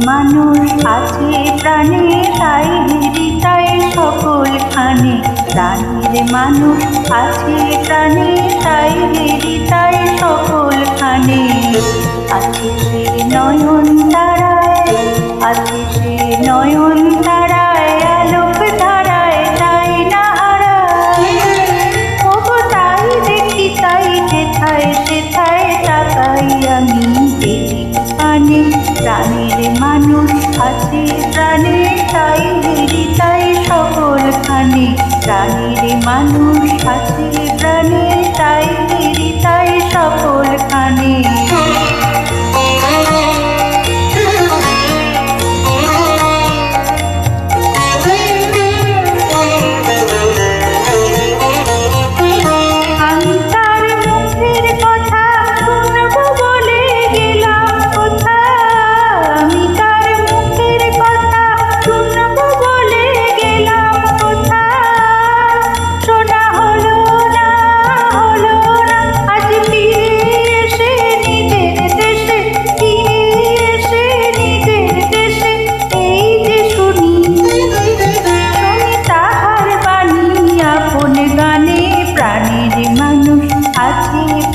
মানুষ আছে প্রাণে তাই হৃদয় সকলখানে। প্রাণীর মানুষ আছে প্রাণে তাই হৃদয় সকলখানে। আছে সে নয়ন তারায়, আছে সে নয়ন তারায়, আলোক ধারায় তাই না হারায়। তবু তাই দেখি তাই যেথায় সেথায় তাকাই আমি দেখি পানে। প্রাণীর মানুষ আছে প্রাণে তাই হৃদয় সকলখানে। প্রাণীর মানুষ আছে প্রাণে তাই হৃদয় সকলখানে।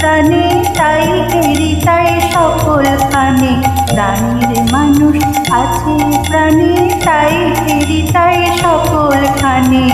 প্রাণে তাই হৃদয় সকলখানে। প্রাণীর মানুষ আছে প্রাণে তাই হৃদয় সকলখানে।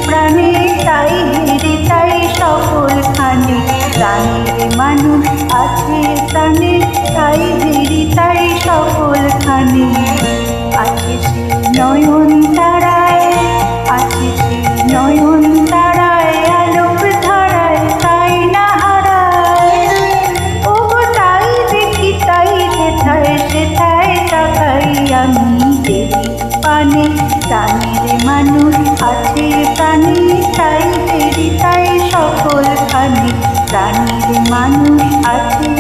প্রাণে তাই হৃদয় সকলখানে। প্রাণীর মানুষ আছে প্রাণে তাই হৃদয় সকলখানে। আছে সে নয়ন তারায়, আছে সে নয়ন তারায়, আলোক ধারায় তাই না হারায়। ও তাই দেখি তাই যেথায় সেথায় তাকাই আমি দেখি পানে। প্রাণীর মানুষ আছে প্রাণে তাই হৃদয় সকলখানে। প্রাণীর মানুষ আছে